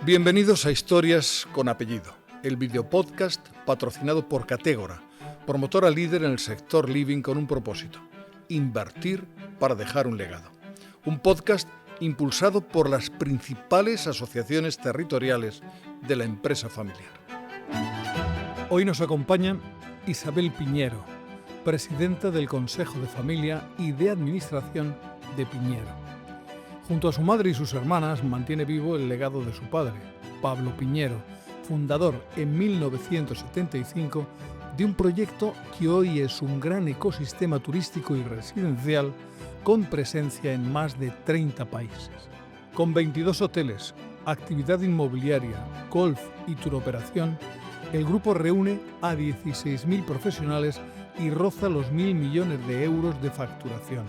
Bienvenidos a Historias con Apellido, el videopodcast patrocinado por Catégora, promotora líder en el sector living con un propósito: invertir para dejar un legado. Un podcast impulsado por las principales asociaciones territoriales de la empresa familiar. Hoy nos acompaña Isabel Piñero, presidenta del Consejo de Familia y de Administración de Piñero. Junto a su madre y sus hermanas mantiene vivo el legado de su padre, Pablo Piñero, fundador en 1975 de un proyecto que hoy es un gran ecosistema turístico y residencial con presencia en más de 30 países. Con 22 hoteles, actividad inmobiliaria, golf y turoperación, el grupo reúne a 16.000 profesionales y roza los 1.000 millones de euros de facturación.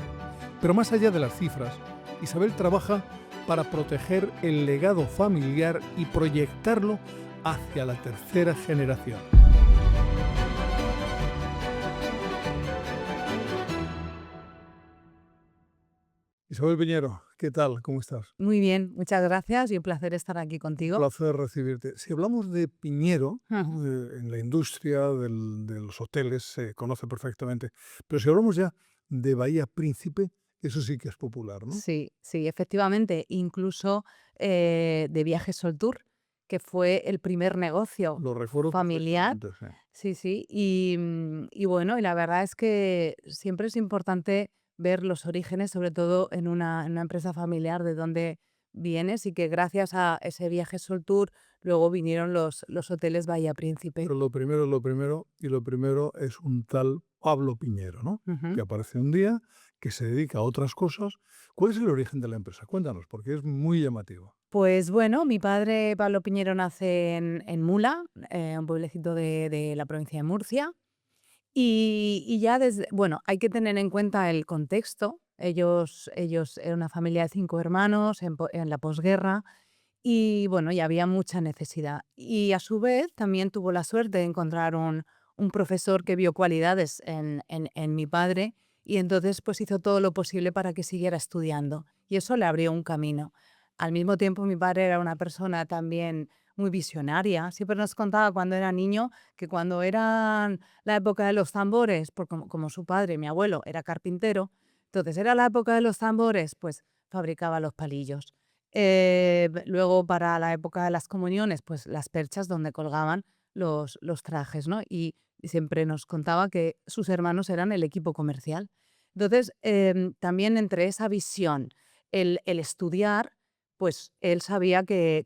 Pero más allá de las cifras, Isabel trabaja para proteger el legado familiar y proyectarlo hacia la tercera generación. Isabel Piñero, ¿qué tal? ¿Cómo estás? Muy bien, muchas gracias y un placer estar aquí contigo. Un placer recibirte. Si hablamos de Piñero, en la industria de los hoteles se conoce perfectamente, pero si hablamos ya de Bahía Príncipe, eso sí que es popular, ¿no? Sí, efectivamente, incluso de Viajes Sol Tour, que fue el primer negocio Lo recuerdo familiar. perfectamente, Sí. Y bueno, y la verdad es que siempre es importante ver los orígenes, sobre todo en una empresa familiar, de dónde vienes, y que gracias a ese Viajes Sol Tour luego vinieron los hoteles Bahía Príncipe. Pero lo primero es un tal Pablo Piñero, ¿no? Ujú. Que aparece un día, que se dedica a otras cosas. ¿Cuál es el origen de la empresa? Cuéntanos, porque es muy llamativo. Pues bueno, mi padre Pablo Piñero nace en Mula, un pueblecito de la provincia de Murcia. Y ya desde, bueno, hay que tener en cuenta el contexto. Ellos eran una familia de 5 hermanos en la posguerra, y bueno, ya había mucha necesidad. Y a su vez también tuvo la suerte de encontrar un profesor que vio cualidades en mi padre, y entonces pues hizo todo lo posible para que siguiera estudiando. Y eso le abrió un camino. Al mismo tiempo, mi padre era una persona también muy visionaria. Siempre nos contaba cuando era niño que cuando era la época de los tambores, como su padre, mi abuelo, era carpintero, entonces era la época de los tambores, pues fabricaba los palillos. Luego, para la época de las comuniones, pues las perchas donde colgaban los trajes, ¿no? Y siempre nos contaba que sus hermanos eran el equipo comercial. Entonces, también entre esa visión, el estudiar, pues él sabía que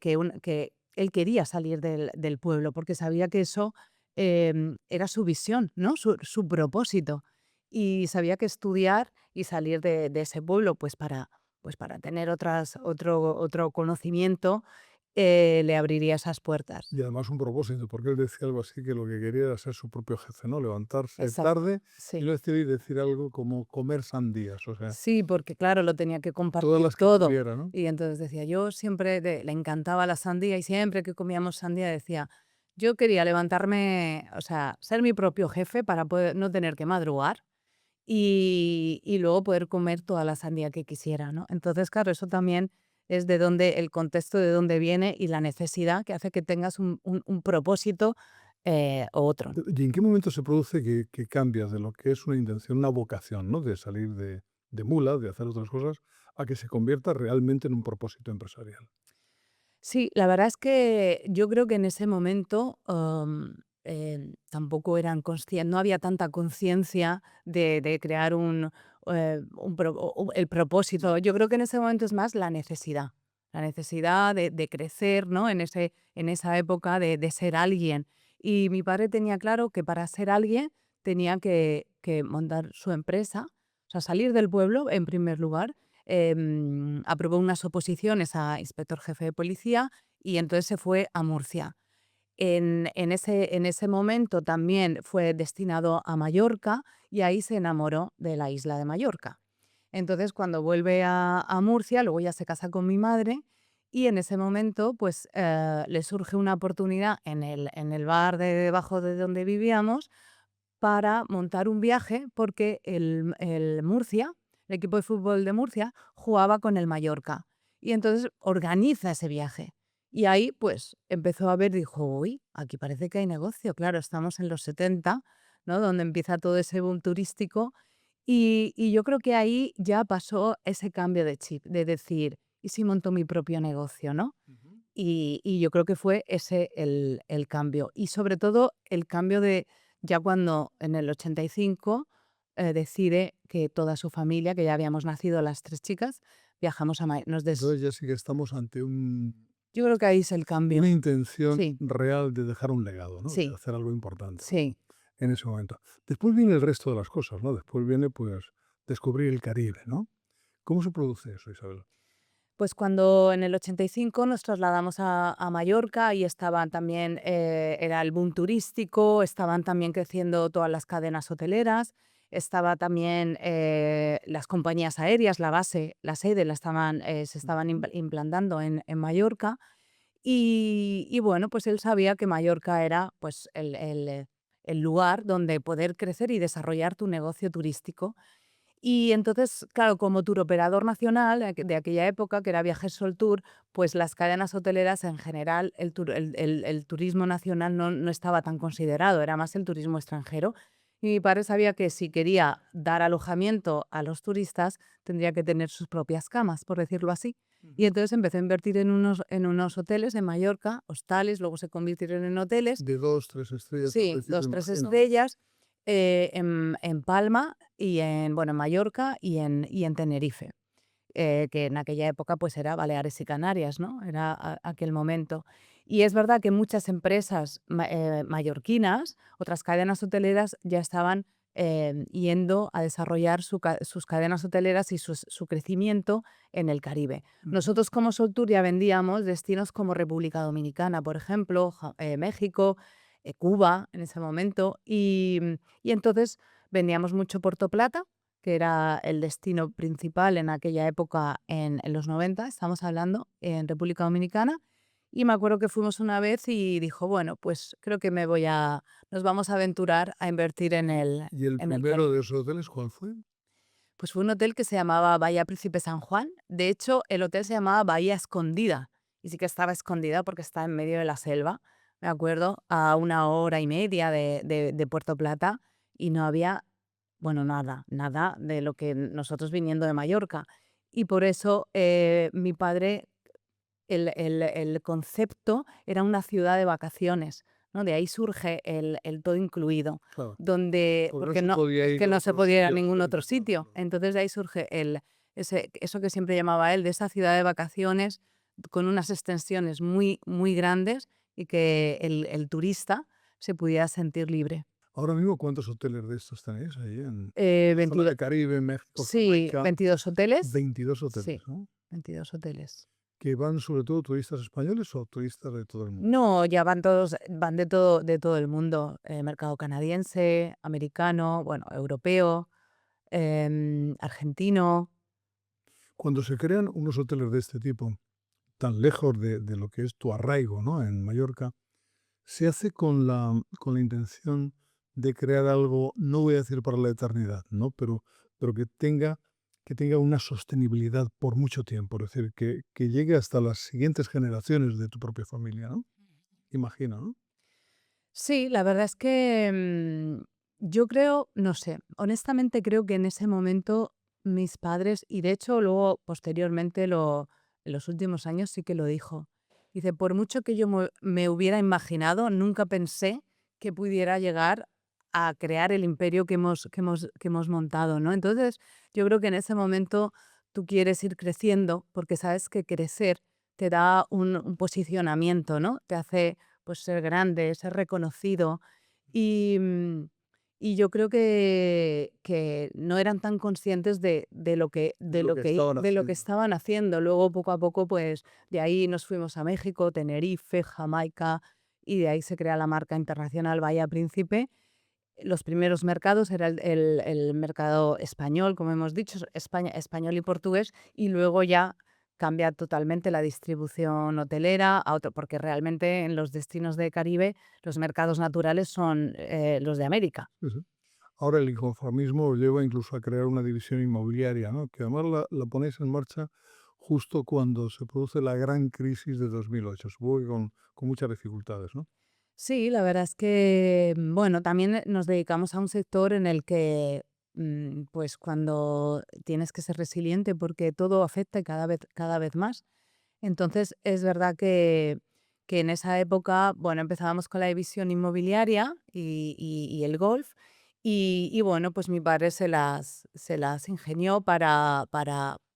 él quería salir del pueblo, porque sabía que eso era su visión, ¿no? Su propósito. Y sabía que estudiar y salir de ese pueblo, pues para tener otro conocimiento, le abriría esas puertas. Y además un propósito, porque él decía algo así, que lo que quería era ser su propio jefe, ¿no? Levantarse Exacto, tarde y sí. no decir algo como comer sandías, o sea, Sí, porque claro, lo tenía que todas compartir las que todo. pudiera, ¿no? Y entonces decía, yo siempre le encantaba la sandía, y siempre que comíamos sandía decía, yo quería levantarme, o sea, ser mi propio jefe para poder no tener que madrugar, y luego poder comer toda la sandía que quisiera, ¿no? Entonces, claro, eso también es de donde el contexto de dónde viene, y la necesidad que hace que tengas un propósito o otro. ¿Y en qué momento se produce que cambias de lo que es una intención, una vocación, ¿no? De salir de mula, de hacer otras cosas, a que se convierta realmente en un propósito empresarial? Sí, la verdad es que yo creo que en ese momento tampoco eran conscientes, no había tanta conciencia de crear el propósito. Yo creo que en ese momento es más la necesidad de crecer, ¿no? En esa época de ser alguien. Y mi padre tenía claro que para ser alguien tenía que montar su empresa, o sea, salir del pueblo en primer lugar. Aprobó unas oposiciones a inspector jefe de policía, y entonces se fue a Murcia. En ese momento también fue destinado a Mallorca, y ahí se enamoró de la isla de Mallorca. Entonces, cuando vuelve a Murcia, luego ya se casa con mi madre, y en ese momento pues le surge una oportunidad en el bar de debajo de donde vivíamos, para montar un viaje, porque el Murcia, el equipo de fútbol de Murcia, jugaba con el Mallorca. Y entonces organiza ese viaje. Y ahí pues empezó a ver, dijo, uy, aquí parece que hay negocio. Claro, estamos en los 70, ¿no? Donde empieza todo ese boom turístico. Y yo creo que ahí ya pasó ese cambio de chip, de decir, ¿y si monto mi propio negocio, no? Ujú. Y yo creo que fue ese el cambio. Y sobre todo el cambio de ya cuando en el 85 decide que toda su familia, que ya habíamos nacido las 3 chicas, viajamos a Entonces ya sí que estamos ante yo creo que ahí es el cambio. una intención Sí, real de dejar un legado, ¿no? De sí, hacer algo importante, ¿no? sí. En ese momento. Después viene el resto de las cosas, ¿no? Después viene, pues, descubrir el Caribe, ¿no? ¿Cómo se produce eso, Isabel? Pues cuando en el 85 nos trasladamos a Mallorca y estaban también, era el boom turístico, estaban también creciendo todas las cadenas hoteleras, estaba también las compañías aéreas, la sede se estaban Ujú. implantando en Mallorca y bueno, pues él sabía que Mallorca era pues el lugar donde poder crecer y desarrollar tu negocio turístico. Y entonces, claro, como turoperador nacional de aquella época, que era Viajes Sol Tour, pues las cadenas hoteleras en general, el turismo nacional no estaba tan considerado, era más el turismo extranjero. Y mi padre sabía que si quería dar alojamiento a los turistas, tendría que tener sus propias camas, por decirlo así. Y Ujú. entonces empezó a invertir en unos hoteles en Mallorca, hostales, luego se convirtieron en hoteles. De 2, 3 estrellas al Sí, principio, 2 3 imagino. estrellas, en Palma y en Mallorca y en Tenerife, que en aquella época, pues, era Baleares y Canarias, ¿no? Era aquel momento. Y es verdad que muchas empresas mallorquinas, otras cadenas hoteleras, ya estaban, yendo a desarrollar sus cadenas hoteleras y su crecimiento en el Caribe. Ujú. Nosotros como Soltour ya vendíamos destinos como República Dominicana, por ejemplo, México, Cuba en ese momento, y entonces vendíamos mucho Puerto Plata, que era el destino principal en aquella época en los 90, estamos hablando, en República Dominicana. Y me acuerdo que fuimos una vez y dijo, bueno, pues creo que nos vamos a aventurar a invertir en el, ¿Y el en el primero Caribe. de esos hoteles cuál fue? Pues fue un hotel que se llamaba Bahía Príncipe San Juan. De hecho, el hotel se llamaba Bahía Escondida. Y sí que estaba escondida porque está en medio de la selva, me acuerdo, a 1 hora y media de Puerto Plata. Y no había, bueno, nada de lo que nosotros viniendo de Mallorca. Y por eso mi padre, el concepto era una ciudad de vacaciones, ¿no? De ahí surge el todo incluido, Claro, porque no porque se no, podía es ir que a no se otro podía ir a sitio ningún otro cerca, claro, sitio. claro. Entonces de ahí surge eso que siempre llamaba él, de esa ciudad de vacaciones con unas extensiones muy, muy grandes y que el turista se pudiera sentir libre. Ahora mismo, ¿cuántos hoteles de estos tenéis ahí en la zona 22, del Caribe, México, sí, Jamaica? 22 hoteles, 22 hoteles, sí, ¿no? 22 hoteles. ¿Que van sobre todo turistas españoles o turistas de todo el mundo? No, ya van todos, van de todo el mundo, mercado canadiense, americano, bueno, europeo, argentino. Cuando se crean unos hoteles de este tipo, tan lejos de lo que es tu arraigo, ¿no? En Mallorca, se hace con la intención de crear algo, no voy a decir para la eternidad, ¿no? Pero que tenga una sostenibilidad por mucho tiempo, es decir, que llegue hasta las siguientes generaciones de tu propia familia, ¿no? Imagino, ¿no? Sí, la verdad es que yo creo, no sé, honestamente creo que en ese momento mis padres, y de hecho luego posteriormente en los últimos años sí que lo dijo. Dice, por mucho que yo me hubiera imaginado, nunca pensé que pudiera llegar a crear el imperio que hemos montado, ¿no? Entonces, yo creo que en ese momento tú quieres ir creciendo porque sabes que crecer te da un posicionamiento, ¿no? Te hace pues ser grande, ser reconocido. Y, y yo creo que no eran tan conscientes de lo que, De lo que estaban de lo que haciendo. estaban haciendo. Luego, poco a poco, pues de ahí nos fuimos a México, Tenerife, Jamaica, y de ahí se crea la marca internacional Bahía Príncipe. Los primeros mercados era el mercado español, como hemos dicho, España, español y portugués, y luego ya cambia totalmente la distribución hotelera a otro, porque realmente en los destinos de Caribe los mercados naturales son los de América. Sí, sí. Ahora el inconformismo os lleva incluso a crear una división inmobiliaria, ¿no? Que además la ponéis en marcha justo cuando se produce la gran crisis de 2008, supongo que con muchas dificultades, ¿no? Sí, la verdad es que, bueno, también nos dedicamos a un sector en el que, pues cuando tienes que ser resiliente porque todo afecta y cada vez más. Entonces, es verdad que en esa época, bueno, empezábamos con la división inmobiliaria y el golf. Y bueno, pues mi padre se las ingenió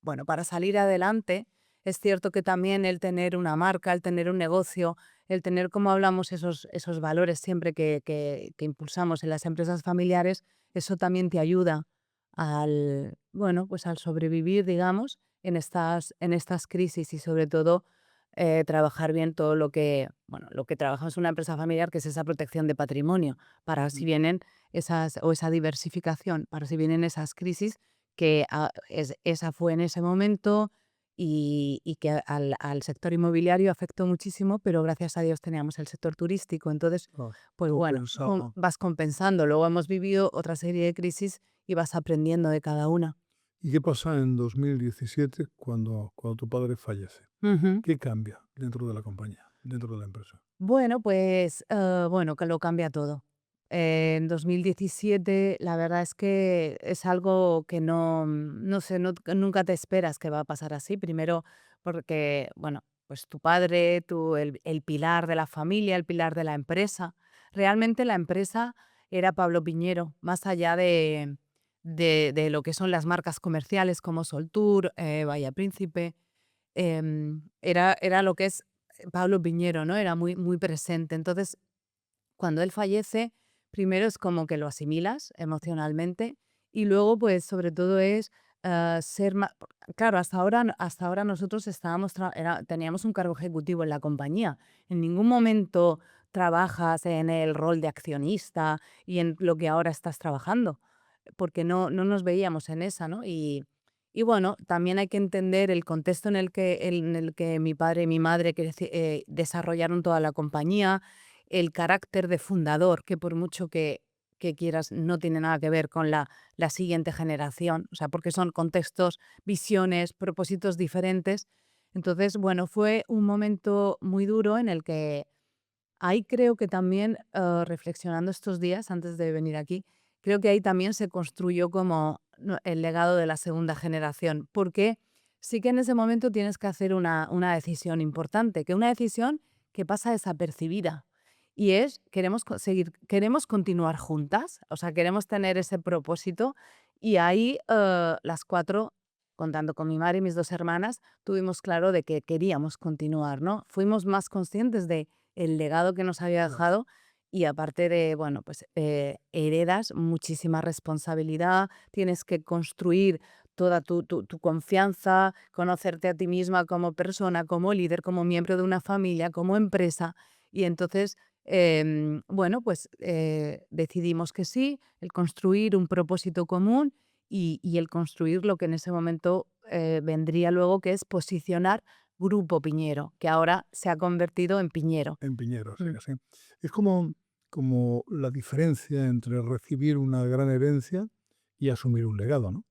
bueno, para salir adelante. Es cierto que también el tener una marca, el tener un negocio, el tener, como hablamos, esos valores siempre que impulsamos en las empresas familiares, eso también te ayuda bueno, pues al sobrevivir, digamos, en estas crisis y sobre todo trabajar bien todo bueno, lo que trabajamos en una empresa familiar, que es esa protección de patrimonio, para si vienen o esa diversificación, para si vienen esas crisis, que esa fue en ese momento y que al sector inmobiliario afectó muchísimo, pero gracias a Dios teníamos el sector turístico. Entonces, Ah, pues todo bueno, pensado. vas compensando. Luego hemos vivido otra serie de crisis y vas aprendiendo de cada una. ¿Y qué pasa en 2017 cuando tu padre fallece? Ujú. ¿Qué cambia dentro de la compañía, dentro de la empresa? Bueno, pues bueno, que lo cambia todo. En 2017, la verdad es que es algo que no sé, nunca te esperas que va a pasar así. Primero, porque, bueno, pues tu padre, el pilar de la familia, el pilar de la empresa. Realmente la empresa era Pablo Piñero, más allá de lo que son las marcas comerciales como Soltour, Bahía Príncipe. Era lo que es Pablo Piñero, ¿no? Era muy, muy presente. Entonces, cuando él fallece, primero es como que lo asimilas emocionalmente y luego, pues, sobre todo es ser más... Claro, hasta ahora nosotros teníamos un cargo ejecutivo en la compañía. En ningún momento trabajas en el rol de accionista y en lo que ahora estás trabajando, porque no nos veíamos en esa, ¿no? Y bueno, también hay que entender el contexto en el que mi padre y mi madre desarrollaron toda la compañía, el carácter de fundador, que por mucho que quieras, no tiene nada que ver con la siguiente generación, o sea, porque son contextos, visiones, propósitos diferentes. Entonces, bueno, fue un momento muy duro en el que ahí creo que también, reflexionando estos días antes de venir aquí, creo que ahí también se construyó como el legado de la segunda generación, porque sí que en ese momento tienes que hacer una decisión importante, una decisión que pasa desapercibida. Y es, queremos continuar juntas, o sea, queremos tener ese propósito. Y ahí las cuatro, contando con mi madre y mis dos hermanas, tuvimos claro de que queríamos continuar, ¿no? Fuimos más conscientes de el legado que nos había Claro. dejado y aparte de, bueno, pues heredas muchísima responsabilidad, tienes que construir toda tu confianza, conocerte a ti misma como persona, como líder, como miembro de una familia, como empresa. Y entonces, bueno, pues decidimos que sí, el construir un propósito común y el construir lo que en ese momento vendría luego, que es posicionar Grupo Piñero, que ahora se ha convertido en Piñero. En Piñero, sí, Mm. así. Es como la diferencia entre recibir una gran herencia y asumir un legado, ¿no?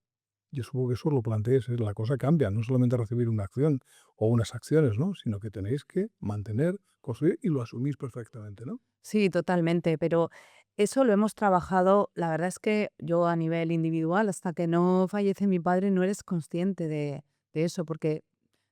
Yo supongo que eso lo plantees, la cosa cambia, no solamente recibir una acción o unas acciones, ¿no? Sino que tenéis que mantener, construir y lo asumís perfectamente, ¿no? Sí, totalmente, pero eso lo hemos trabajado, la verdad es que yo a nivel individual, hasta que no fallece mi padre, no eres consciente de eso, porque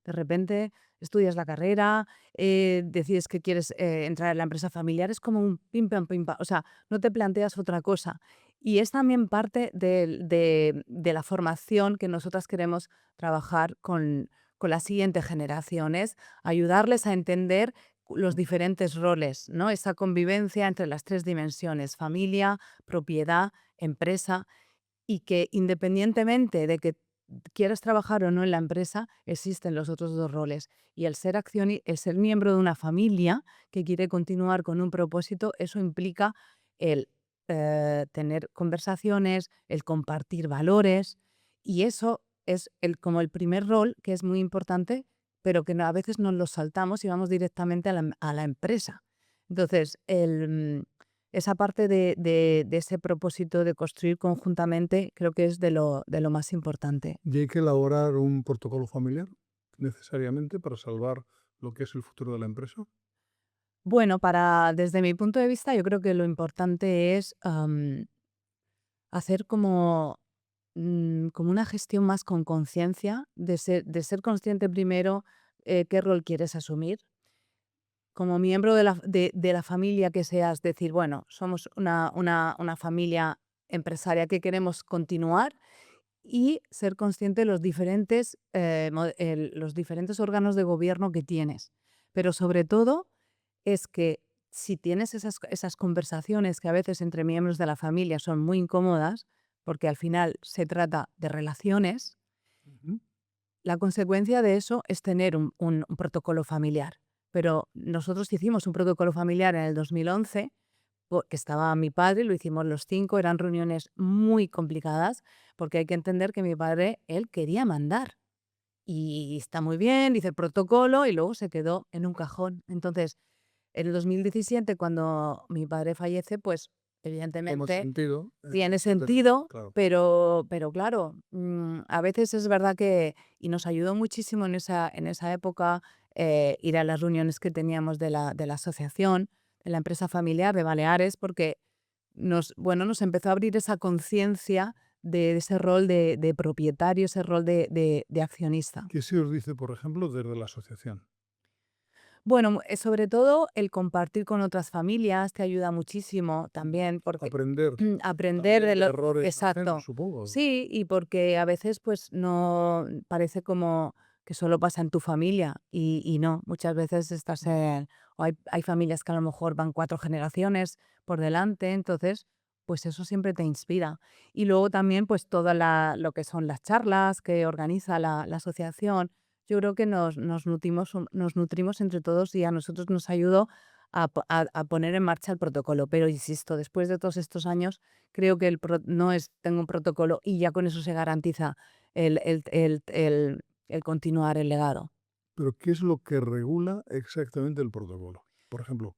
de repente estudias la carrera, decides que quieres entrar en la empresa familiar, es como un pim pam, o sea, no te planteas otra cosa. Y es también parte de la formación que nosotras queremos trabajar con las siguientes generaciones, ayudarles a entender los diferentes roles, ¿no? Esa convivencia entre las tres dimensiones, familia, propiedad, empresa, y que independientemente de que quieras trabajar o no en la empresa, existen los otros dos roles. Y el ser miembro de una familia que quiere continuar con un propósito, eso implica el tener conversaciones, el compartir valores, y eso es como el primer rol, que es muy importante, pero que a veces nos lo saltamos y vamos directamente a la empresa. Entonces, esa parte de ese propósito de construir conjuntamente creo que es de lo más importante. Y hay que elaborar un protocolo familiar. necesariamente para salvar lo que es el futuro de la empresa? Bueno, desde mi punto de vista, yo creo que lo importante es hacer como una gestión más con conciencia, de ser consciente primero qué rol quieres asumir. Como miembro de la familia que seas, decir, bueno, somos una familia empresaria que queremos continuar y ser consciente de los diferentes órganos de gobierno que tienes. Pero sobre todo es que si tienes esas conversaciones que a veces entre miembros de la familia son muy incómodas, porque al final se trata de relaciones, Ujú. la consecuencia de eso es tener un protocolo familiar. Pero nosotros hicimos un protocolo familiar en el 2011, que estaba mi padre, lo hicimos los 5, eran reuniones muy complicadas, porque hay que entender que mi padre, él quería mandar. Y está muy bien, dice el protocolo y luego se quedó en un cajón. Entonces, en el 2017, cuando mi padre fallece, pues Toma evidentemente sentido. tiene sentido, Claro. pero claro, a veces es verdad que, y nos ayudó muchísimo en esa época ir a las reuniones que teníamos de la asociación, de la empresa familiar de Baleares, porque nos empezó a abrir esa conciencia de ese rol de propietario, ese rol de accionista. ¿Qué se os dice, por ejemplo, desde la asociación? Bueno, sobre todo el compartir con otras familias te ayuda muchísimo también, porque Aprender aprender de también de lo. errores ajenos, Exacto. supongo. Sí, y porque a veces pues no parece como que solo pasa en tu familia y no, muchas veces o hay familias que a lo mejor van 4 generaciones por delante, entonces pues eso siempre te inspira. Y luego también pues lo que son las charlas que organiza la asociación, yo creo que nos nutrimos entre todos y a nosotros nos ayudó a poner en marcha el protocolo. Pero insisto, después de todos estos años, creo que no es tengo un protocolo y ya con eso se garantiza el continuar el legado. Pero, ¿qué es lo que regula exactamente el protocolo? Por ejemplo,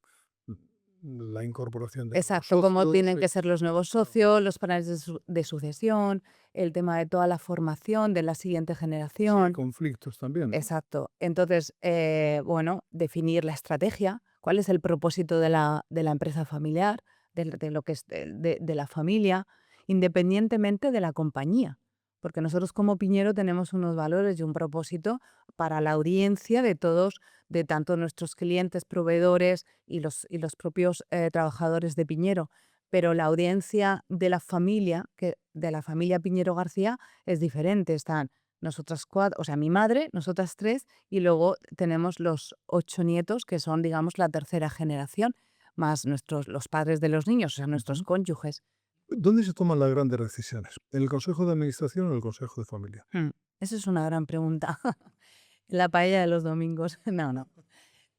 la incorporación de nuevos Exacto, cómo socios. tienen que ser los nuevos Claro. socios, los planes de sucesión, el tema de toda la formación de la siguiente Si hay generación. conflictos también, ¿no? Exacto. Entonces, bueno, definir la estrategia, cuál es el propósito de la empresa familiar, de lo que es de la familia, independientemente de la compañía. Porque nosotros como Piñero tenemos unos valores y un propósito para la audiencia de todos, de tanto nuestros clientes, proveedores y los propios trabajadores de Piñero. Pero la audiencia de la familia Piñero García es diferente. Están nosotras 4, o sea, mi madre, nosotras 3, y luego tenemos los 8 nietos, que son, digamos, la tercera generación, más los padres de los niños, o sea, nuestros Ujú. cónyuges. ¿Dónde se toman las grandes decisiones? ¿En el consejo de administración o en el consejo de familia? Mm, Esa es una gran pregunta. La paella de los domingos. No, no.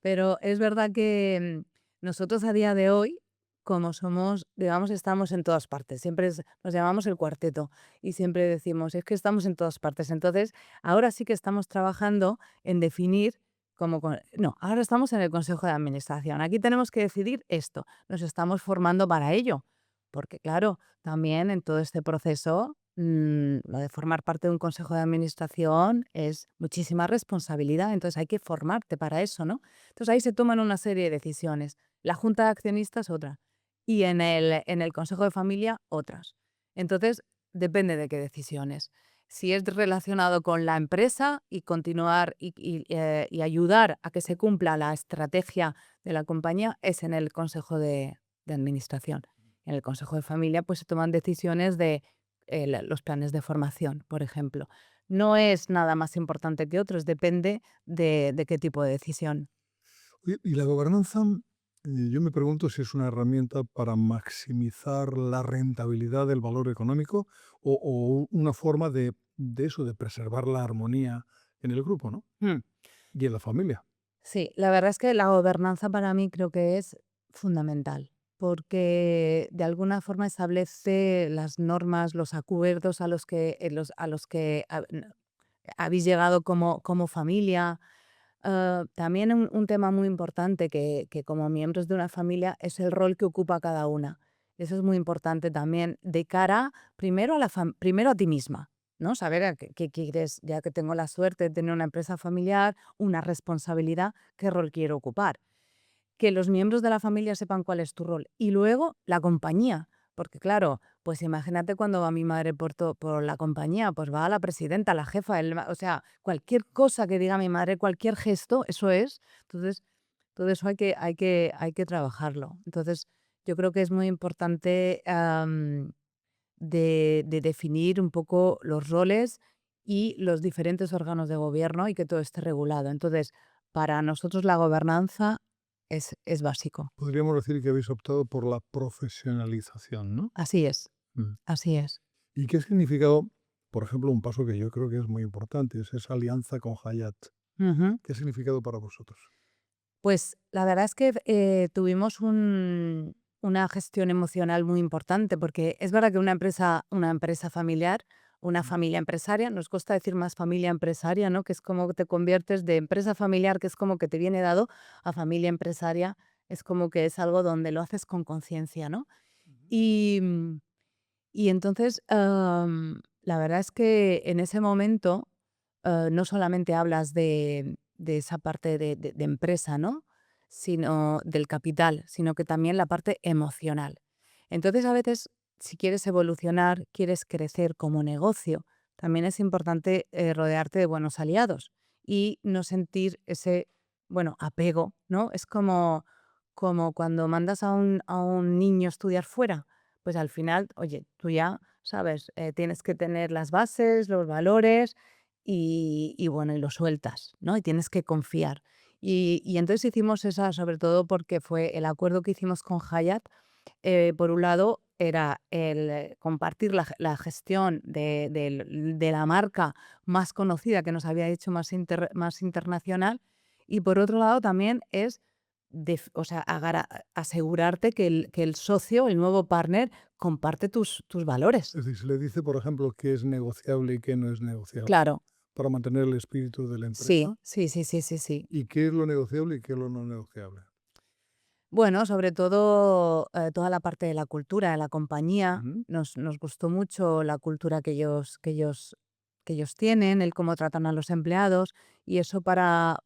Pero es verdad que nosotros a día de hoy, como somos, digamos, estamos en todas partes. Siempre nos llamamos el cuarteto y siempre decimos, es que estamos en todas partes. Entonces, ahora sí que estamos trabajando en definir no, ahora estamos en el Consejo de Administración. Aquí tenemos que decidir esto. Nos estamos formando para ello. Porque, claro, también en todo este proceso, lo de formar parte de un Consejo de Administración es muchísima responsabilidad. Entonces, hay que formarte para eso, ¿no? Entonces ahí se toman una serie de decisiones. La junta de accionistas otra y en el consejo de familia otras. Entonces depende de qué decisiones. Si es relacionado con la empresa y continuar y ayudar a que se cumpla la estrategia de la compañía, es en el consejo de administración. En el consejo de familia pues se toman decisiones de los planes de formación, por ejemplo. No es nada más importante que otros, depende de qué tipo de decisión. Oye, y la gobernanza, yo me pregunto si es una herramienta para maximizar la rentabilidad del valor económico o una forma de eso, de preservar la armonía en el grupo, ¿no? Mm. Y en la familia. Sí, la verdad es que la gobernanza para mí creo que es fundamental, porque de alguna forma establece las normas, los acuerdos a los que habéis llegado como familia. También un tema muy importante que como miembros de una familia es el rol que ocupa cada una. Eso es muy importante también de cara primero a ti misma. ¿no? Saber qué quieres, ya que tengo la suerte de tener una empresa familiar, una responsabilidad, qué rol quiero ocupar. Que los miembros de la familia sepan cuál es tu rol. Y luego la compañía, porque claro, pues imagínate cuando va mi madre por la compañía, pues va a la presidenta, la jefa, o sea, cualquier cosa que diga mi madre, cualquier gesto, eso es. Entonces, todo eso hay que trabajarlo. Entonces, yo creo que es muy importante de definir un poco los roles y los diferentes órganos de gobierno y que todo esté regulado. Entonces, para nosotros la gobernanza es básico. Podríamos decir que habéis optado por la profesionalización, ¿no? Así es, Mm. así es. ¿Y qué ha significado, por ejemplo, un paso que yo creo que es muy importante, es esa alianza con Hayat? Ujú. ¿Qué ha significado para vosotros? Pues la verdad es que tuvimos una gestión emocional muy importante, porque es verdad que una empresa familiar, una familia empresaria, nos cuesta decir más familia empresaria, ¿no? Que es como te conviertes de empresa familiar, que es como que te viene dado, a familia empresaria, es como que es algo donde lo haces con conciencia, ¿no? Ujú. Y, y entonces, la verdad es que en ese momento no solamente hablas de esa parte de empresa, ¿no? Sino del capital, sino que también la parte emocional. Entonces, a veces, si quieres evolucionar, quieres crecer como negocio, también es importante rodearte de buenos aliados y no sentir ese, bueno, apego, ¿no? Es como cuando mandas a un niño a estudiar fuera, pues al final, oye, tú ya sabes, tienes que tener las bases, los valores y bueno, y lo sueltas, ¿no? Y tienes que confiar. Y entonces hicimos esa, sobre todo porque fue el acuerdo que hicimos con Hayat. Por un lado, era el compartir la gestión de la marca más conocida que nos había hecho más internacional. Y por otro lado, también es o sea, asegurarte que el socio, el nuevo partner, comparte tus valores. Es decir, se le dice, por ejemplo, qué es negociable y qué no es negociable Claro, para mantener el espíritu de la sí, empresa. sí, sí, sí, sí, sí. ¿Y qué es lo negociable y qué es lo no negociable? Bueno, sobre todo, toda la parte de la cultura de la compañía, Ujú. nos gustó mucho la cultura que ellos tienen, el cómo tratan a los empleados, y eso para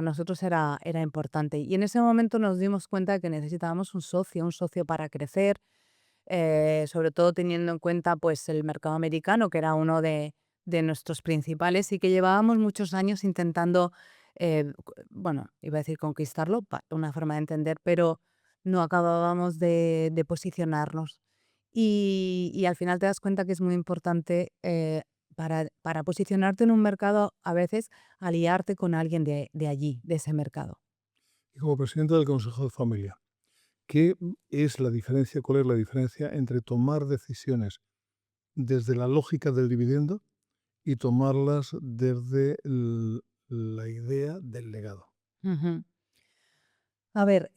nosotros era importante. Y en ese momento nos dimos cuenta de que necesitábamos un socio para crecer, sobre todo teniendo en cuenta, pues, el mercado americano, que era uno de nuestros principales, y que llevábamos muchos años intentando, bueno, iba a decir conquistarlo, una forma de entender, pero no acabábamos de posicionarnos. Y al final te das cuenta que es muy importante, para posicionarte en un mercado, a veces aliarte con alguien de allí, de ese mercado. Y como presidente del Consejo de Familia, ¿qué es la diferencia, cuál es la diferencia entre tomar decisiones desde la lógica del dividendo y tomarlas desde la idea del legado? Ujú. A ver,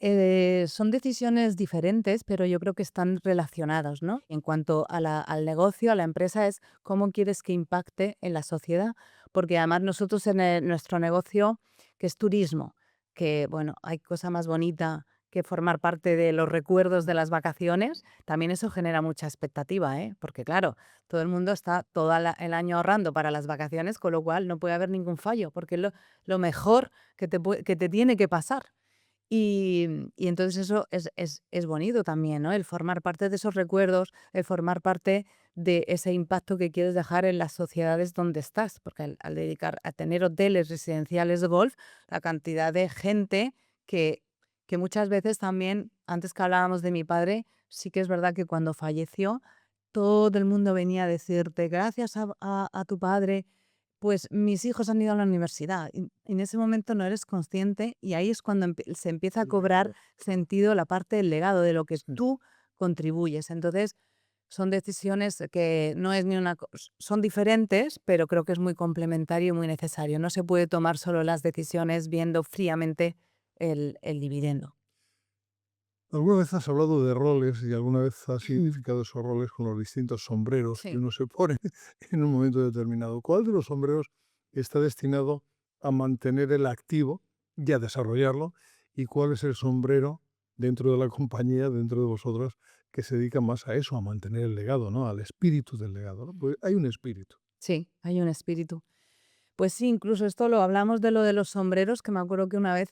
son decisiones diferentes, pero yo creo que están relacionadas, ¿no? En cuanto al negocio, a la empresa, es cómo quieres que impacte en la sociedad, porque además nosotros en nuestro negocio, que es turismo, que bueno, hay cosa más bonita que formar parte de los recuerdos de las vacaciones, también eso genera mucha expectativa, ¿eh? Porque claro, todo el mundo está todo el año ahorrando para las vacaciones, con lo cual no puede haber ningún fallo, porque es lo mejor que te tiene que pasar. Y entonces eso es bonito también, ¿no? El formar parte de esos recuerdos, el formar parte de ese impacto que quieres dejar en las sociedades donde estás, porque al dedicar a tener hoteles residenciales de golf, la cantidad de gente que muchas veces también, antes que hablábamos de mi padre, sí que es verdad que cuando falleció, todo el mundo venía a decirte, gracias a tu padre, pues mis hijos han ido a la universidad. Y en ese momento no eres consciente y ahí es cuando se empieza a El cobrar legado. sentido la parte del legado, de lo que Sí. tú contribuyes. Entonces, son decisiones que no es ni una son diferentes, pero creo que es muy complementario y muy necesario. No se puede tomar solo las decisiones viendo fríamente el dividendo. ¿Alguna vez has hablado de roles y alguna vez has Mm. identificado esos roles con los distintos sombreros que Sí. uno se pone en un momento determinado? ¿Cuál de los sombreros está destinado a mantener el activo y a desarrollarlo? ¿Y cuál es el sombrero dentro de la compañía, dentro de vosotros, que se dedica más a eso, a mantener el legado, ¿no? Al espíritu del legado, ¿no? Porque hay un espíritu. Sí, hay un espíritu. Pues sí, incluso esto lo hablamos de lo de los sombreros, que me acuerdo que una vez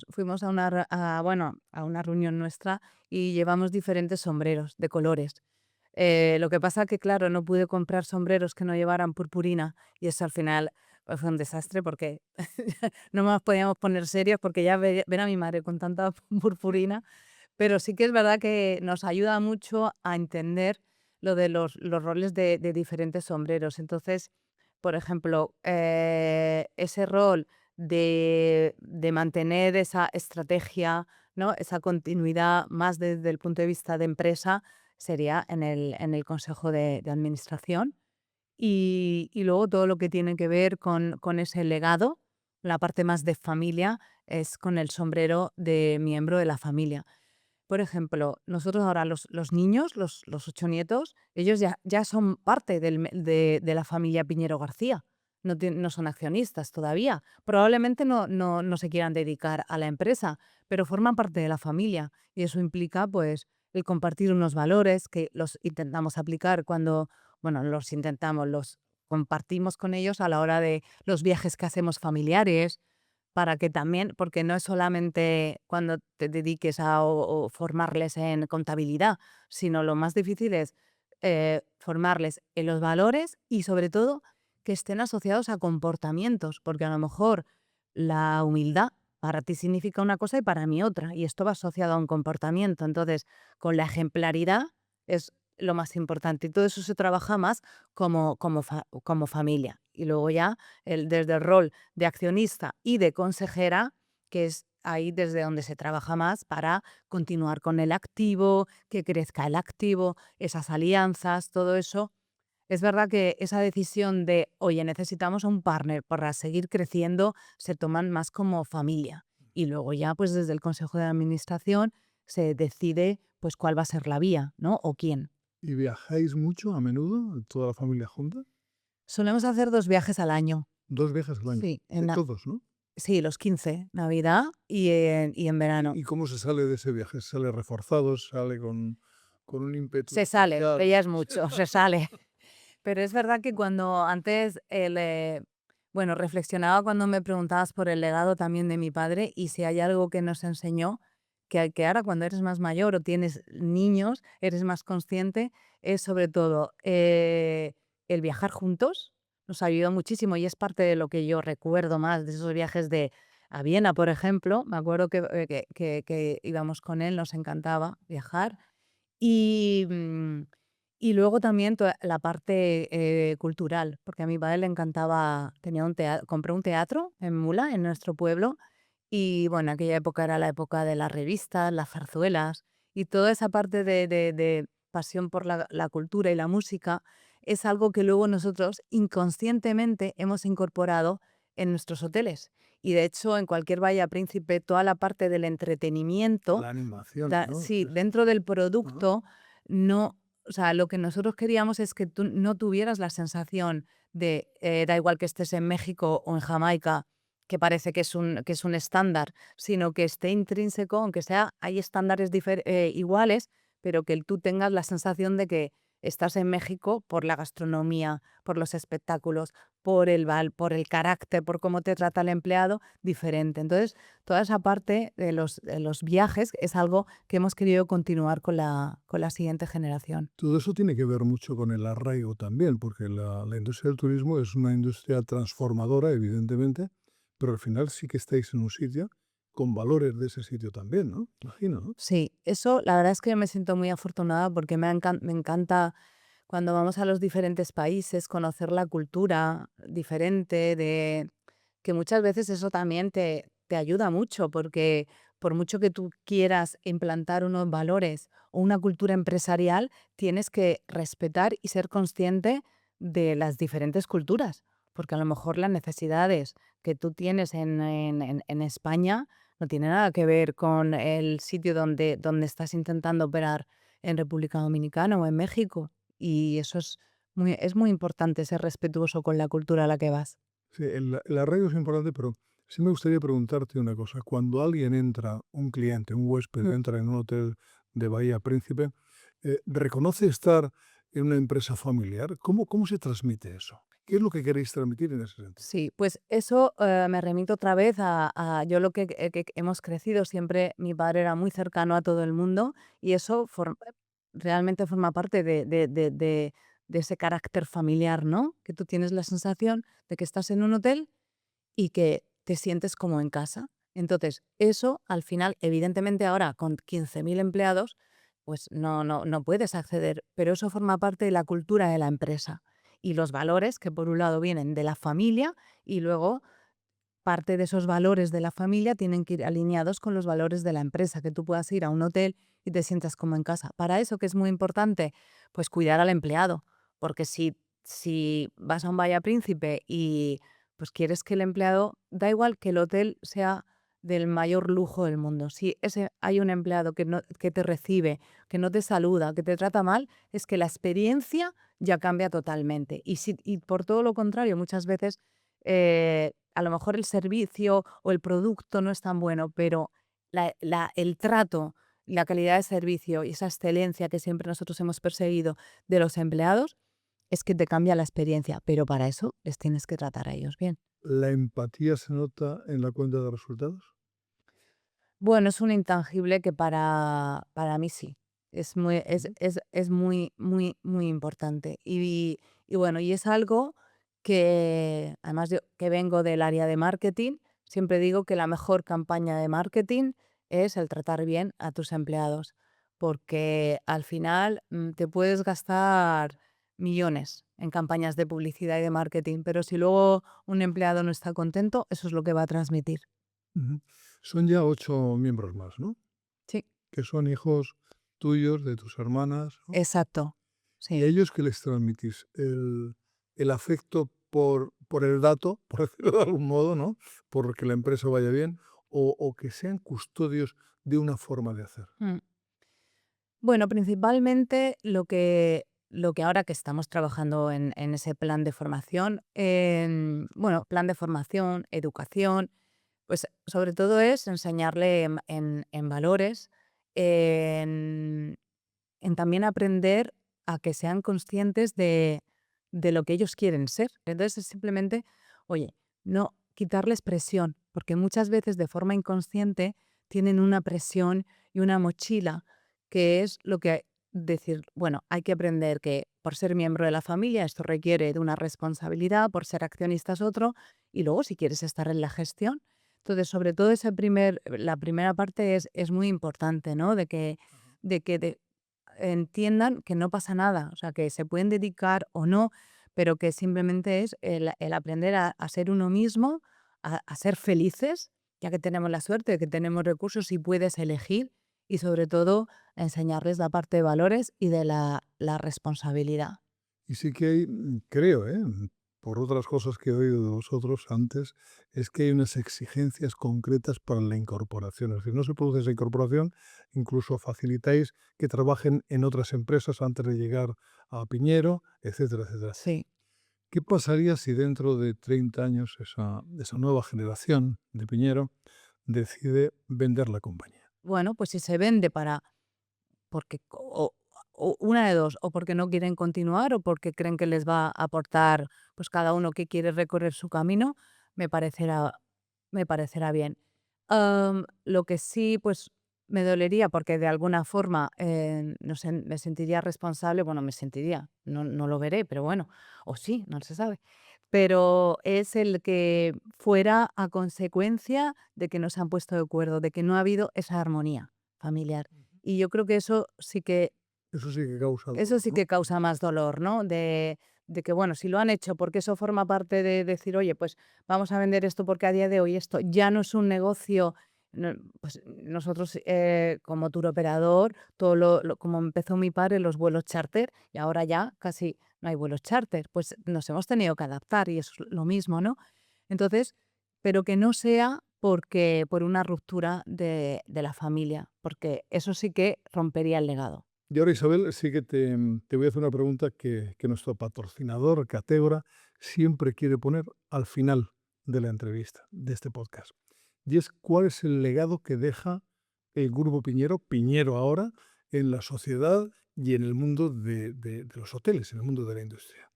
fuimos a bueno, a una reunión nuestra y llevamos diferentes sombreros de colores. Lo que pasa que, claro, no pude comprar sombreros que no llevaran purpurina y eso al final pues, fue un desastre porque no nos podíamos poner serios porque ya ver a mi madre con tanta purpurina, pero sí que es verdad que nos ayuda mucho a entender lo de los roles de diferentes sombreros. Entonces, por ejemplo, ese rol de mantener esa estrategia, ¿no? Esa continuidad más desde el punto de vista de empresa sería en el consejo de administración. Y luego todo lo que tiene que ver con ese legado, la parte más de familia, es con el sombrero de miembro de la familia. Por ejemplo, nosotros ahora los niños, los 8 nietos, ellos ya son parte de la familia Piñero García. No son accionistas todavía. Probablemente no se quieran dedicar a la empresa, pero forman parte de la familia. Y eso implica, pues, el compartir unos valores que los intentamos aplicar bueno, los compartimos con ellos a la hora de los viajes que hacemos familiares, para que también, porque no es solamente cuando te dediques a o formarles en contabilidad, sino lo más difícil es formarles en los valores y sobre todo que estén asociados a comportamientos, porque a lo mejor la humildad para ti significa una cosa y para mí otra, y esto va asociado a un comportamiento. Entonces, con la ejemplaridad es lo más importante y todo eso se trabaja más como familia. Y luego ya desde el rol de accionista y de consejera, que es ahí desde donde se trabaja más para continuar con el activo, que crezca el activo, esas alianzas, todo eso. Es verdad que esa decisión de, oye, necesitamos un partner para seguir creciendo, se toman más como familia. Y luego ya, pues desde el consejo de administración se decide, pues cuál va a ser la vía, ¿no? O quién. ¿Y viajáis mucho a menudo, toda la familia junta? Solemos hacer 2 viajes al año. 2 viajes al año. Sí, Todos, ¿no? sí, los 15, Navidad y en verano. ¿Y cómo se sale de ese viaje? ¿Se sale reforzado? ¿Sale con un ímpetu Se sale, especial? que ya es mucho, se sale. Pero es verdad que cuando antes, bueno, reflexionaba cuando me preguntabas por el legado también de mi padre y si hay algo que nos enseñó, que ahora cuando eres más mayor o tienes niños, eres más consciente, es sobre todo el viajar juntos. Nos ayudó muchísimo y es parte de lo que yo recuerdo más de esos viajes a Viena, por ejemplo. Me acuerdo que íbamos con él, nos encantaba viajar. Y, y luego también la parte cultural, porque a mi padre le encantaba, compró un teatro en Mula, en nuestro pueblo, y bueno, aquella época era la época de las revistas, las zarzuelas, y toda esa parte de pasión por la cultura y la música es algo que luego nosotros inconscientemente hemos incorporado en nuestros hoteles. Y de hecho, en cualquier Bahía Príncipe, toda la parte del entretenimiento La animación, ¿no? sí, dentro del Ajá. producto, no, o sea, lo que nosotros queríamos es que tú no tuvieras la sensación de, da igual que estés en México o en Jamaica, que parece que es un estándar, sino que esté intrínseco, aunque sea, hay estándares iguales, pero que tú tengas la sensación de que estás en México por la gastronomía, por los espectáculos, por el carácter, por cómo te trata el empleado, diferente. Entonces, toda esa parte de los viajes es algo que hemos querido continuar con la siguiente generación. Todo eso tiene que ver mucho con el arraigo también, porque la industria del turismo es una industria transformadora, evidentemente, pero al final sí que estáis en un sitio con valores de ese sitio también, ¿no? Imagino, ¿no? Sí, eso la verdad es que me siento muy afortunada porque me encanta cuando vamos a los diferentes países conocer la cultura diferente, que muchas veces eso también te ayuda mucho porque por mucho que tú quieras implantar unos valores o una cultura empresarial, tienes que respetar y ser consciente de las diferentes culturas, porque a lo mejor las necesidades que tú tienes en España no tiene nada que ver con el sitio donde estás intentando operar en República Dominicana o en México. Y eso es muy importante ser respetuoso con la cultura a la que vas. Sí, el arraigo es importante, pero sí me gustaría preguntarte una cosa. Cuando alguien entra, un cliente, un huésped, Mm. entra en un hotel de Bahía Príncipe, ¿reconoce estar en una empresa familiar? ¿Cómo se transmite eso? ¿Qué es lo que queréis transmitir en ese sentido? Sí, pues eso me remito otra vez a yo lo que hemos crecido siempre, mi padre era muy cercano a todo el mundo y eso realmente forma parte de ese carácter familiar, ¿no? Que tú tienes la sensación de que estás en un hotel y que te sientes como en casa. Entonces, eso al final, evidentemente ahora con 15.000 empleados, pues no puedes acceder, pero eso forma parte de la cultura de la empresa y los valores que por un lado vienen de la familia y luego parte de esos valores de la familia tienen que ir alineados con los valores de la empresa, que tú puedas ir a un hotel y te sientas como en casa. Para eso, que es muy importante, pues cuidar al empleado, porque si vas a un Vaya Príncipe y pues quieres que el empleado, da igual que el hotel sea del mayor lujo del mundo, si hay un empleado que te recibe, que no te saluda, que te trata mal, es que la experiencia ya cambia totalmente. Y por todo lo contrario, muchas veces a lo mejor el servicio o el producto no es tan bueno, pero el trato, la calidad de servicio y esa excelencia que siempre nosotros hemos perseguido de los empleados es que te cambia la experiencia, pero para eso les tienes que tratar a ellos bien. ¿La empatía se nota en la cuenta de resultados? Bueno, es un intangible que para mí sí. Es muy, es, Ujú. es, es muy, muy, muy importante. Y bueno, y es algo que, además yo que vengo del área de marketing, siempre digo que la mejor campaña de marketing es el tratar bien a tus empleados, porque al final te puedes gastar millones en campañas de publicidad y de marketing, pero si luego un empleado no está contento, eso es lo que va a transmitir. Ujú. Son ya 8 miembros más, ¿no? Sí, Que son hijos tuyos, de tus hermanas, ¿no? exacto. ¿Y Sí. a ellos qué les transmitís? El afecto por el dato, por decirlo de algún modo, ¿no? Por que la empresa vaya bien, o que sean custodios de una forma de hacer. Mm. Bueno, principalmente lo que ahora que estamos trabajando en ese plan de formación, bueno, plan de formación, educación, pues sobre todo es enseñarle en valores, en, en también aprender a que sean conscientes de lo que ellos quieren ser. Entonces es simplemente, oye, no quitarles presión, porque muchas veces de forma inconsciente tienen una presión y una mochila que es lo que decir, bueno, hay que aprender que por ser miembro de la familia esto requiere de una responsabilidad, por ser accionista es otro, y luego si quieres estar en la gestión. Entonces, sobre todo la primera parte es muy importante, ¿no? De que entiendan que no pasa nada, o sea, que se pueden dedicar o no, pero que simplemente es el aprender a ser uno mismo, a ser felices, ya que tenemos la suerte de que tenemos recursos y puedes elegir, y sobre todo enseñarles la parte de valores y de la responsabilidad. Y sí que hay, creo, por otras cosas que he oído de vosotros antes, es que hay unas exigencias concretas para la incorporación. Es decir, no se produce esa incorporación, incluso facilitáis que trabajen en otras empresas antes de llegar a Piñero, etcétera, etcétera. Sí. ¿Qué pasaría si dentro de 30 años esa nueva generación de Piñero decide vender la compañía? Bueno, pues si se vende porque o una de dos, o porque no quieren continuar o porque creen que les va a aportar, pues cada uno que quiere recorrer su camino, me parecerá, me parecerá bien. Lo que sí, pues me dolería porque de alguna forma, no sé, me sentiría responsable, bueno, me sentiría, no lo veré, pero bueno, o sí, no se sabe. Pero es el que fuera a consecuencia de que no se han puesto de acuerdo, de que no ha habido esa armonía familiar. Y yo creo que Eso sí que causa eso dolor, sí ¿no? que causa más dolor, ¿no? De que, bueno, si lo han hecho, porque eso forma parte de decir, oye, pues vamos a vender esto porque a día de hoy esto ya no es un negocio. Pues nosotros como tour operador, como empezó mi padre, los vuelos charter, y ahora ya casi no hay vuelos charter, pues nos hemos tenido que adaptar y eso es lo mismo, ¿no? Entonces, pero que no sea por una ruptura de la familia, porque eso sí que rompería el legado. Y ahora, Isabel, sí que te voy a hacer una pregunta que nuestro patrocinador, Catégora, siempre quiere poner al final de la entrevista, de este podcast. Y es, ¿cuál es el legado que deja el Grupo Piñero, Piñero ahora, en la sociedad y en el mundo de los hoteles, en el mundo de la industria.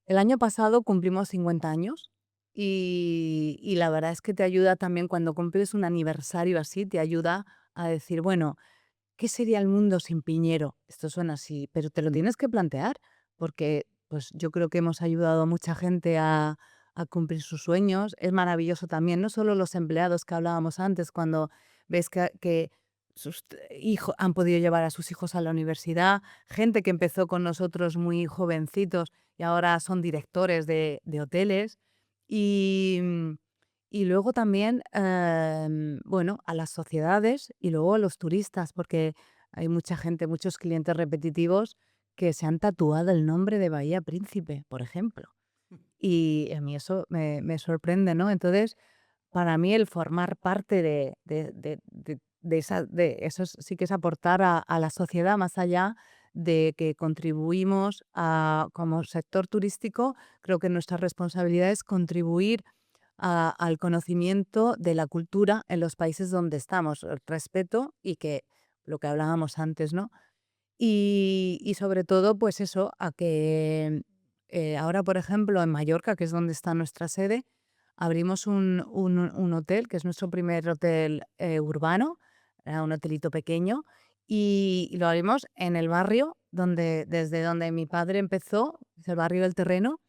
El año pasado cumplimos 50 años y la verdad es que te ayuda también cuando cumples un aniversario así, te ayuda a decir, bueno, ¿qué sería el mundo sin Piñero? Esto suena así, pero te lo tienes que plantear porque pues yo creo que hemos ayudado a mucha gente a cumplir sus sueños. Es maravilloso también, no solo los empleados que hablábamos antes, cuando ves que sus hijos han podido llevar a sus hijos a la universidad, gente que empezó con nosotros muy jovencitos y ahora son directores de hoteles. Y, y luego también, bueno, a las sociedades y luego a los turistas, porque hay mucha gente, muchos clientes repetitivos que se han tatuado el nombre de Bahía Príncipe, por ejemplo. Y a mí eso me sorprende, ¿no? Entonces, para mí el formar parte de eso sí que es aportar a la sociedad más allá de que contribuimos como sector turístico, creo que nuestra responsabilidad es contribuir al conocimiento de la cultura en los países donde estamos, el respeto y que lo que hablábamos antes, ¿no? Y sobre todo, pues eso, a que ahora, por ejemplo, en Mallorca, que es donde está nuestra sede, abrimos un hotel, que es nuestro primer hotel urbano, era un hotelito pequeño, y lo abrimos en el barrio desde donde mi padre empezó, es el barrio del Terreno,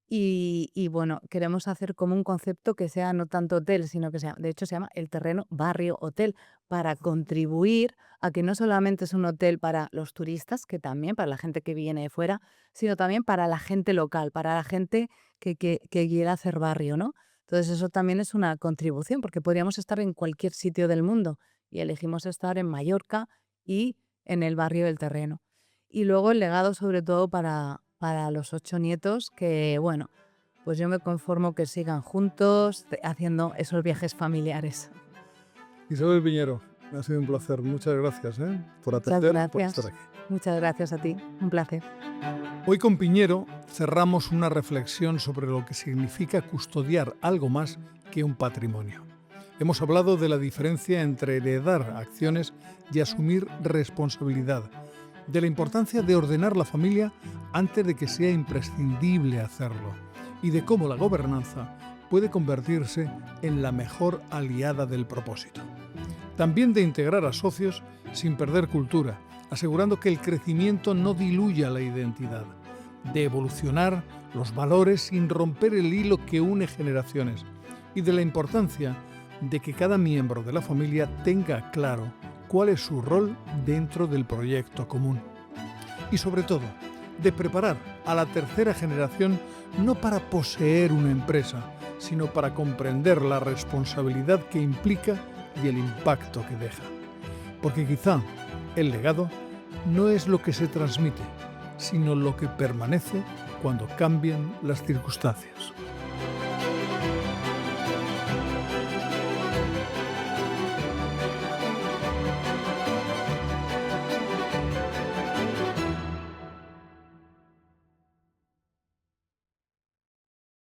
y bueno, queremos hacer como un concepto que sea no tanto hotel, sino que sea, de hecho se llama El Terreno Barrio Hotel, para contribuir a que no solamente es un hotel para los turistas, que también para la gente que viene de fuera, sino también para la gente local, para la gente que quiera hacer barrio, ¿no? Entonces eso también es una contribución, porque podríamos estar en cualquier sitio del mundo y elegimos estar en Mallorca y en el barrio del Terreno. Y luego el legado sobre todo para los 8 nietos, que bueno, pues yo me conformo que sigan juntos haciendo esos viajes familiares. Isabel Piñero, ha sido un placer. Muchas gracias por Muchas atender, por gracias. estar aquí. Muchas gracias a ti. Un placer. Hoy con Piñero cerramos una reflexión sobre lo que significa custodiar algo más que un patrimonio. Hemos hablado de la diferencia entre heredar acciones y asumir responsabilidad, de la importancia de ordenar la familia antes de que sea imprescindible hacerlo y de cómo la gobernanza puede convertirse en la mejor aliada del propósito. También de integrar a socios sin perder cultura, asegurando que el crecimiento no diluya la identidad, de evolucionar los valores sin romper el hilo que une generaciones y de la importancia de que cada miembro de la familia tenga claro cuál es su rol dentro del proyecto común. Y sobre todo, de preparar a la tercera generación no para poseer una empresa, sino para comprender la responsabilidad que implica y el impacto que deja. Porque quizá el legado no es lo que se transmite, sino lo que permanece cuando cambian las circunstancias.